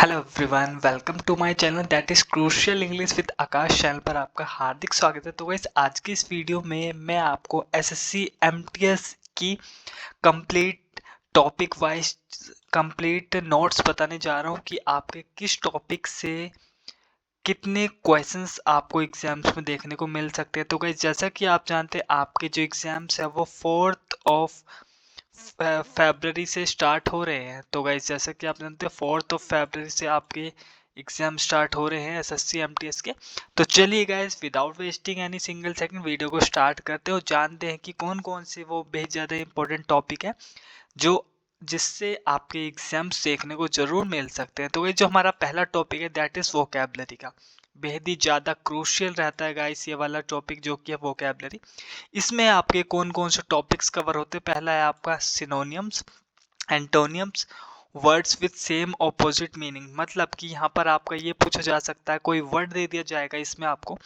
Hello everyone, welcome to my channel that is crucial English with Akash. Channel पर आपका हार्दिक स्वागत है। तो गाइस, आज की इस वीडियो में मैं आपको एसएससी एमटीएस की complete topic wise complete notes बताने जा रहा हूँ कि आपके किस टॉपिक से कितने क्वेश्चंस आपको एग्जाम्स में देखने को मिल सकते हैं। तो गाइस, जैसा कि आप जानते हैं, आपके जो एग्जाम्स है वो 4th ऑफ फरवरी से स्टार्ट हो रहे हैं। तो गाइस, जैसा कि आप जानते हैं, 4th ऑफ फरवरी से आपके एग्जाम स्टार्ट हो रहे हैं एसएससी एमटीएस के। तो चलिए guys, without wasting any single second video को स्टार्ट करते हैं और जानते हैं कि कौन कौन से वो बेहद ज़्यादा इंपॉर्टेंट टॉपिक है जो जिससे आपके एग्जाम्स देखने को जरूर मिल सकते हैं। तो ये जो हमारा पहला टॉपिक है दैट इज वोकैबुलरी का, बेहद ही ज़्यादा क्रूशियल रहता है गाइस ये वाला टॉपिक जो कि है वोकैबुलरी। इसमें आपके कौन कौन से टॉपिक्स कवर होते हैं। पहला है आपका synonyms, एंटोनियम्स, words with same opposite meaning. मतलब कि यहाँ पर आपका ये पूछा जा सकता है, कोई वर्ड दे दिया जाएगा, इसमें आपको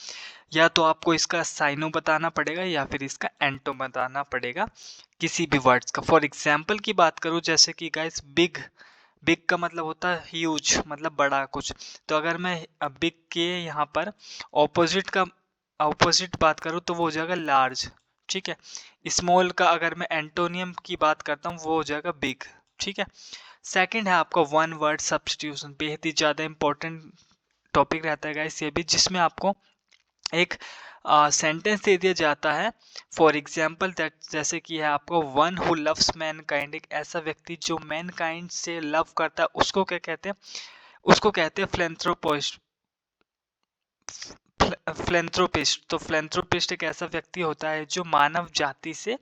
या तो आपको इसका साइनो बताना पड़ेगा या फिर इसका एंटो बताना पड़ेगा किसी भी वर्ड्स का। फॉर एग्जाम्पल की बात करूँ, जैसे कि गाइस बिग, बिग का मतलब होता है ह्यूज, मतलब बड़ा कुछ। तो अगर मैं बिग के यहाँ पर ऑपोजिट का ऑपोजिट बात करूँ तो वो हो जाएगा लार्ज। ठीक है। स्मॉल का अगर मैं एंटोनियम की बात करता हूँ वो हो जाएगा बिग। ठीक है। सेकंड है आपका वन वर्ड सब्स्टिट्यूशन, बेहद ही ज़्यादा इंपॉर्टेंट टॉपिक रहता है गाइस ये भी, जिसमें आपको एक सेंटेंस दे दिया जाता है। फॉर एग्जाम्पल दैट, जैसे कि है आपको वन हु लव्स मैनकाइंड, एक ऐसा व्यक्ति जो मैनकाइंड से लव करता है, उसको क्या कहते हैं? उसको कहते हैं फिलैंथ्रोपिस्ट। फिलैंथ्रोपिस्ट, तो फिलैंथ्रोपिस्ट एक ऐसा व्यक्ति होता है जो मानव जाति से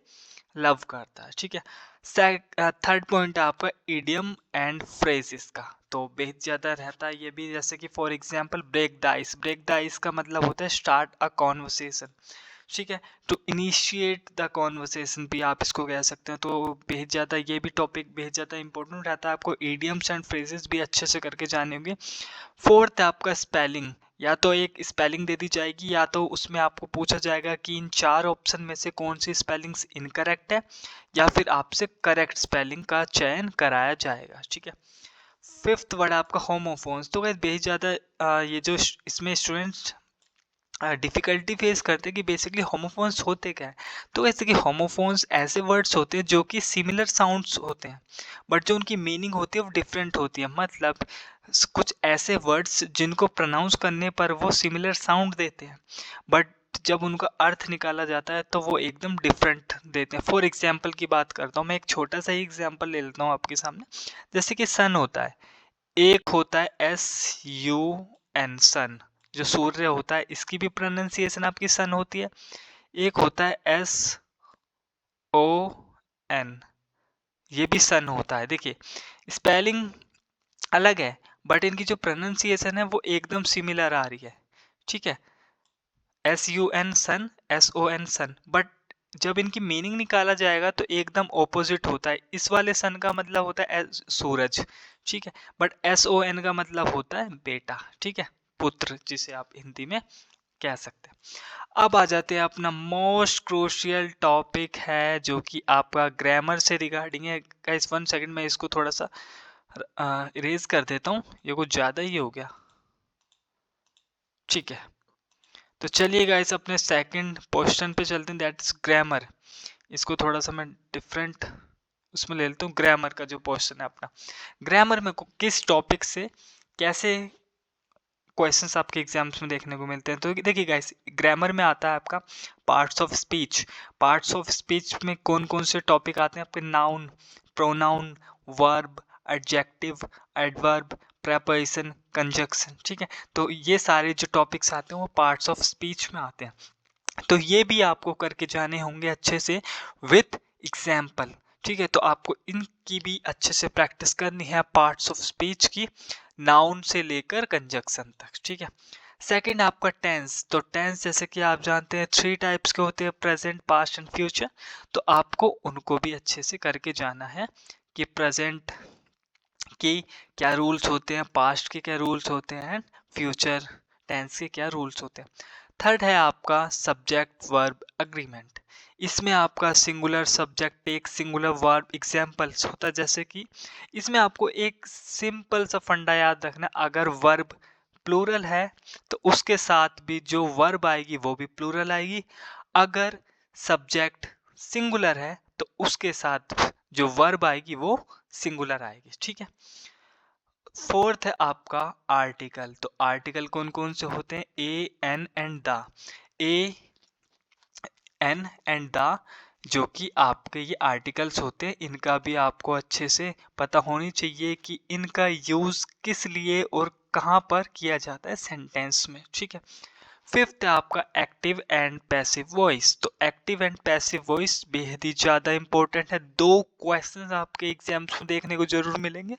लव करता है। ठीक है। थर्ड पॉइंट है आपका इडियम एंड फ्रेजेस का, तो बेहद ज्यादा रहता है ये भी। जैसे कि for example break the ice, break the ice का मतलब होता है स्टार्ट अ कॉन्वर्सेशन। ठीक है। टू इनिशिएट द कॉन्वर्सेशन भी आप इसको कह सकते हैं। तो बेहद ज़्यादा ये भी टॉपिक बेहद ज़्यादा इंपॉर्टेंट रहता है, आपको इडियम्स एंड फ्रेजेस भी अच्छे से करके जाने होंगे। फोर्थ है आपका स्पेलिंग, या तो एक स्पेलिंग दे दी जाएगी या तो उसमें आपको पूछा जाएगा कि इन चार ऑप्शन में से कौन सी स्पेलिंग्स इनकरेक्ट है, या फिर आपसे करेक्ट स्पेलिंग का चयन कराया जाएगा। ठीक है। फिफ्थ वर्ड आपका होमोफोन्स। तो गाइस बेहद ज़्यादा ये जो इसमें स्टूडेंट्स डिफिकल्टी फेस करते हैं कि बेसिकली होमोफोन्स होते क्या है। तो ऐसे कि होमोफोन्स ऐसे वर्ड्स होते हैं जो कि सिमिलर साउंड्स होते हैं, बट जो उनकी मीनिंग होती है वो डिफरेंट होती है। मतलब कुछ ऐसे वर्ड्स जिनको प्रोनाउंस करने पर वो सिमिलर साउंड देते हैं, बट जब उनका अर्थ निकाला जाता है तो वो एकदम डिफरेंट देते हैं। फॉर एग्जाम्पल की बात करता हूँ मैं, एक छोटा सा ही एग्जाम्पल ले लेता हूँ आपके सामने। जैसे कि सन होता है, एक होता है SUN, सन, जो सूर्य होता है, इसकी भी प्रोनाउंसिएशन आपकी सन होती है। एक होता है SON, ये भी सन होता है। देखिए, स्पेलिंग अलग है बट इनकी जो प्रोनाउंसिएशन है वो एकदम सिमिलर आ रही है। ठीक है। SUN sun, SON son, but जब इनकी मीनिंग निकाला जाएगा तो एकदम ऑपोजिट होता है। इस वाले सन का मतलब होता है सूरज। ठीक है। बट SON का मतलब होता है बेटा। ठीक है, पुत्र, जिसे आप हिंदी में कह सकते हैं। अब आ जाते हैं अपना मोस्ट क्रूशियल टॉपिक है जो कि आपका ग्रामर से रिगार्डिंग है। गाइस 1 सेकंड में इसको थोड़ा सा इरेज कर देता हूँ, ये कुछ ज़्यादा ही हो गया। ठीक है। तो चलिए गाइस, अपने सेकंड क्वेश्चन पे चलते हैं, दैट इज ग्रामर। इसको थोड़ा सा मैं डिफरेंट उसमें ले लेता हूँ। ग्रामर का जो क्वेश्चन है अपना, ग्रामर में किस टॉपिक से कैसे क्वेश्चंस आपके एग्जाम्स में देखने को मिलते हैं। तो देखिए गाइस, ग्रामर में आता है आपका parts of speech. Parts of speech में कौन कौन से टॉपिक आते हैं आपके? Noun, pronoun, verb, adjective, adverb, preposition, conjunction. ठीक है। तो ये सारे जो टॉपिक्स आते हैं वो पार्ट्स ऑफ स्पीच में आते हैं। तो ये भी आपको करके जाने होंगे अच्छे से विथ एग्जाम्पल। ठीक है। तो आपको इनकी भी अच्छे से प्रैक्टिस करनी है, पार्ट्स ऑफ स्पीच की, नाउन से लेकर कंजक्शन तक। ठीक है। सेकंड आपका टेंस। तो टेंस जैसे कि आप जानते हैं 3 टाइप्स के होते हैं, प्रेजेंट, पास्ट एंड फ्यूचर। तो आपको उनको भी अच्छे से करके जाना है कि प्रेजेंट के क्या रूल्स होते हैं, पास्ट के क्या रूल्स होते हैं, फ्यूचर टेंस के क्या रूल्स होते हैं। थर्ड है आपका सब्जेक्ट वर्ब एग्रीमेंट। इसमें आपका सिंगुलर सब्जेक्ट एक सिंगुलर वर्ब एग्जाम्पल्स होता है, जैसे कि इसमें आपको एक सिंपल सा फंडा याद रखना, अगर वर्ब प्लूरल है तो उसके साथ भी जो वर्ब आएगी वो भी प्लूरल आएगी। अगर सब्जेक्ट सिंगुलर है तो उसके साथ जो वर्ब आएगी वो सिंगुलर आएगी, ठीक है। फोर्थ है आपका आर्टिकल। तो आर्टिकल कौन कौन से होते हैं? A, an and the. A, an and the जो कि आपके ये आर्टिकल्स होते हैं, इनका भी आपको अच्छे से पता होनी चाहिए कि इनका यूज किस लिए और कहाँ पर किया जाता है सेंटेंस में, ठीक है। फिफ्थ है आपका एक्टिव एंड पैसिव वॉइस। तो एक्टिव एंड पैसिव वॉइस बेहद ही ज्यादा इंपॉर्टेंट है। 2 क्वेश्चंस आपके एग्जाम्स में देखने को जरूर मिलेंगे।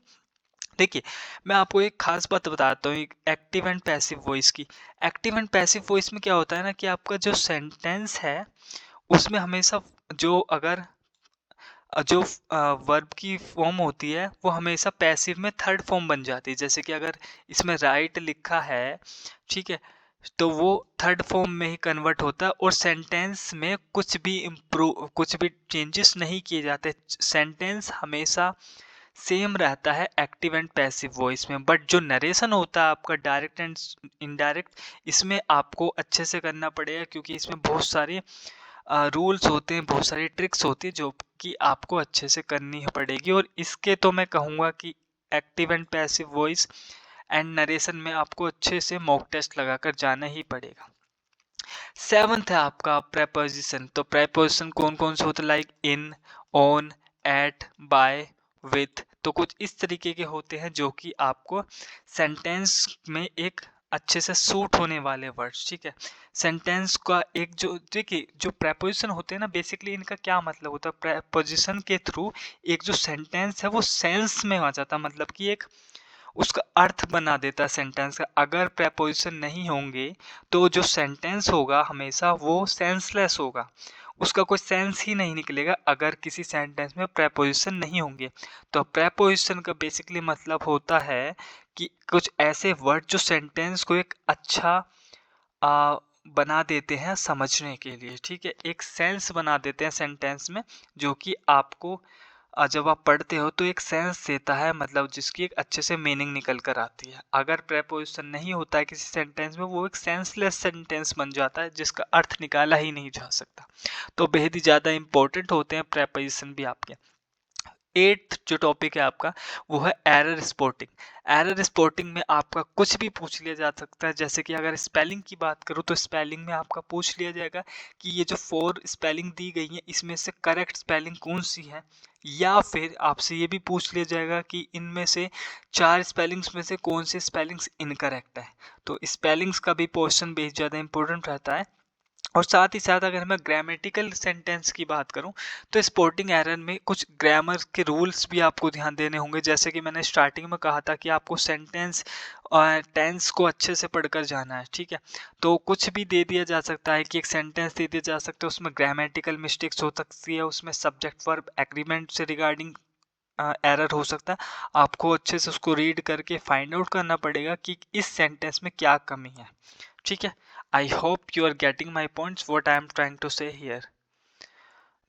देखिए, मैं आपको एक खास बात बताता हूँ एक्टिव एंड पैसिव वॉइस की। एक्टिव एंड पैसिव वॉइस में क्या होता है ना कि आपका जो सेंटेंस है उसमें हमेशा जो अगर जो वर्ब की फॉर्म होती है वो हमेशा पैसिव में थर्ड फॉर्म बन जाती है। जैसे कि अगर इसमें राइट लिखा है, ठीक है, तो वो थर्ड फॉर्म में ही कन्वर्ट होता है और सेंटेंस में कुछ भी चेंजेस नहीं किए जाते। सेंटेंस हमेशा सेम रहता है एक्टिव एंड पैसिव वॉइस में। बट जो नरेशन होता है आपका डायरेक्ट एंड इनडायरेक्ट, इसमें आपको अच्छे से करना पड़ेगा, क्योंकि इसमें बहुत सारे रूल्स होते हैं, बहुत सारी ट्रिक्स होती है जो कि आपको अच्छे से करनी पड़ेगी। और इसके तो मैं कहूँगा कि active and passive voice and narration में आपको अच्छे से मॉक टेस्ट लगाकर जाना ही पड़ेगा। सेवंथ है आपका प्रेपोजिशन। तो प्रेपोजिशन कौन कौन से होते हैं? Like in, on, at, by, with. तो कुछ इस तरीके के होते हैं जो कि आपको सेंटेंस में एक अच्छे से सूट होने वाले वर्ड्स, ठीक है। सेंटेंस का एक जो देखिए जो प्रेपोजिशन होते हैं ना, बेसिकली इनका क्या मतलब होता है? प्रेपोजिशन के थ्रू एक जो सेंटेंस है वो सेंस में आ जाता है, मतलब कि एक उसका अर्थ बना देता है सेंटेंस का। अगर प्रेपोजिशन नहीं होंगे तो जो सेंटेंस होगा हमेशा वो सेंसलेस होगा, उसका कोई सेंस ही नहीं निकलेगा अगर किसी सेंटेंस में प्रेपोजिशन नहीं होंगे। तो प्रेपोजिशन का बेसिकली मतलब होता है कि कुछ ऐसे वर्ड जो सेंटेंस को एक अच्छा आ, बना देते हैं समझने के लिए, ठीक है, एक सेंस बना देते हैं सेंटेंस में, जो कि आपको जब आप पढ़ते हो तो एक सेंस देता है, मतलब जिसकी एक अच्छे से मीनिंग निकल कर आती है। अगर प्रेपोजिशन नहीं होता है किसी सेंटेंस में, वो एक सेंसलेस सेंटेंस बन जाता है जिसका अर्थ निकाला ही नहीं जा सकता। तो बेहद ही ज़्यादा इंपॉर्टेंट होते हैं प्रेपोजिशन भी आपके। एट्थ जो टॉपिक है आपका वो है एरर स्पॉटिंग। एरर स्पॉटिंग में आपका कुछ भी पूछ लिया जा सकता है। जैसे कि अगर स्पेलिंग की बात करूँ तो स्पेलिंग में आपका पूछ लिया जाएगा कि ये जो 4 स्पेलिंग दी गई है इसमें से करेक्ट स्पेलिंग कौन सी है, या फिर आपसे ये भी पूछ लिया जाएगा कि इनमें से 4 स्पेलिंग्स में से कौन सी स्पेलिंग्स इनकरेक्ट है। तो स्पेलिंग्स का भी पोर्शन बेहद ज़्यादा इंपॉर्टेंट रहता है। और साथ ही साथ अगर मैं ग्रामेटिकल सेंटेंस की बात करूं तो स्पोर्टिंग एरर में कुछ ग्रामर के रूल्स भी आपको ध्यान देने होंगे। जैसे कि मैंने स्टार्टिंग में कहा था कि आपको सेंटेंस और टेंस को अच्छे से पढ़कर जाना है, ठीक है। तो कुछ भी दे दिया जा सकता है कि एक सेंटेंस दे दिया जा सकता है, उसमें ग्रामेटिकल मिस्टेक्स हो सकती है, उसमें सब्जेक्ट वर्ब एग्रीमेंट से रिगार्डिंग एरर हो सकता है। आपको अच्छे से उसको रीड करके फाइंड आउट करना पड़ेगा कि इस सेंटेंस में क्या कमी है, ठीक है। I hope you are getting my points what I am trying to say here.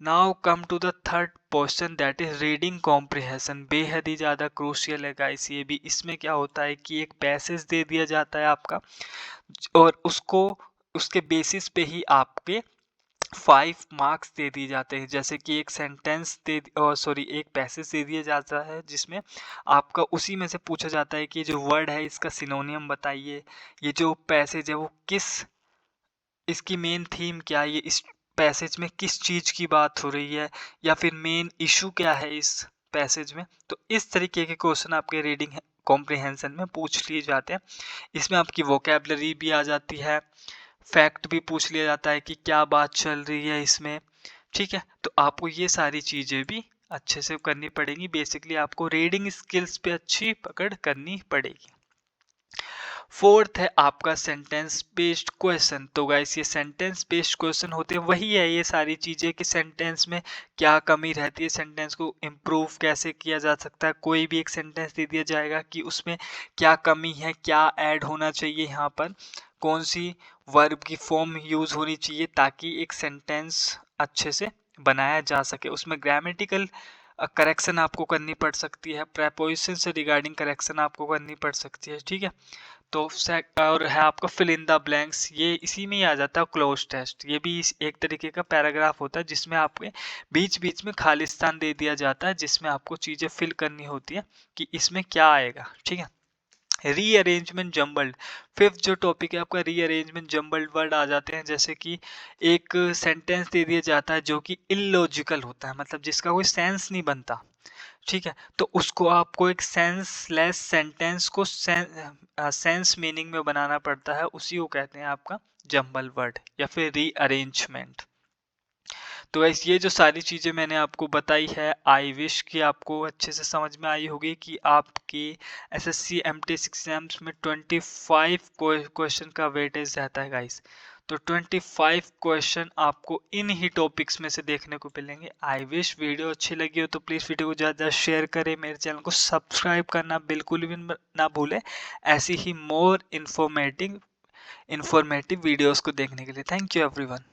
Now come to the third portion that is reading comprehension. बेहद ही ज़्यादा क्रूशियल है गाइस ये भी। इसमें क्या होता है कि एक पैसेज दे दिया जाता है आपका और उसको उसके बेसिस पे ही आपके 5 मार्क्स दे दिए जाते हैं। जैसे कि एक सेंटेंस एक पैसेज दे दिया जाता है जिसमें आपका उसी में से पूछा जाता है कि जो वर्ड है इसका सिनोनियम बताइए, ये जो पैसेज है वो किस, इसकी मेन थीम क्या है, ये इस पैसेज में किस चीज़ की बात हो रही है, या फिर मेन इशू क्या है इस पैसेज में। तो इस तरीके के क्वेश्चन आपके रीडिंग कॉम्प्रिहेंशन में पूछ लिए जाते हैं। इसमें आपकी वोकेबलरी भी आ जाती है, फैक्ट भी पूछ लिया जाता है कि क्या बात चल रही है इसमें, ठीक है। तो आपको ये सारी चीज़ें भी अच्छे से करनी पड़ेंगी। बेसिकली आपको रीडिंग स्किल्स पे अच्छी पकड़ करनी पड़ेगी। फोर्थ है आपका सेंटेंस बेस्ड क्वेश्चन। तो गाइस ये सेंटेंस बेस्ड क्वेश्चन होते हैं, वही है ये सारी चीजें कि सेंटेंस में क्या कमी रहती है, सेंटेंस को इम्प्रूव कैसे किया जा सकता है। कोई भी एक सेंटेंस दे दिया जाएगा कि उसमें क्या कमी है, क्या ऐड होना चाहिए, यहाँ पर कौन सी वर्ब की फॉर्म यूज़ होनी चाहिए ताकि एक सेंटेंस अच्छे से बनाया जा सके। उसमें ग्रामेटिकल करेक्शन आपको करनी पड़ सकती है, प्रेपोजिशन से रिगार्डिंग करेक्शन आपको करनी पड़ सकती है, ठीक है। तो और है आपका फिल इन द ब्लैंक्स, ये इसी में ही आ जाता है क्लोज टेस्ट। ये भी एक तरीके का पैराग्राफ होता है जिसमें आपके बीच बीच में खालिस्तान दे दिया जाता है, जिसमें आपको चीज़ें फिल करनी होती है कि इसमें क्या आएगा, ठीक है। रीअरेंजमेंट जम्बल्ड, फिफ्थ जो टॉपिक है आपका रीअरेंजमेंट जम्बल्ड वर्ड आ जाते हैं। जैसे कि एक सेंटेंस दे दिया जाता है जो कि इलॉजिकल होता है, मतलब जिसका कोई सेंस नहीं बनता, ठीक है। तो उसको आपको एक सेंसलेस सेंटेंस को सेंस मीनिंग में बनाना पड़ता है, उसी को कहते हैं आपका जम्बल वर्ड या फिर रीअरेंजमेंट। तो गाइस ये जो सारी चीज़ें मैंने आपको बताई है, आई विश कि आपको अच्छे से समझ में आई होगी कि आपकी एसएससी एमटीएस एग्जाम्स में 25 क्वेश्चन का वेटेज रहता है गाइस। तो 25 क्वेश्चन आपको इन ही टॉपिक्स में से देखने को मिलेंगे। आई विश वीडियो अच्छी लगी हो तो प्लीज़ वीडियो को ज़्यादा शेयर करें, मेरे चैनल को सब्सक्राइब करना बिल्कुल भी ना भूलें ऐसी ही मोर इन्फॉर्मेटिव वीडियोज़ को देखने के लिए। Thank you everyone.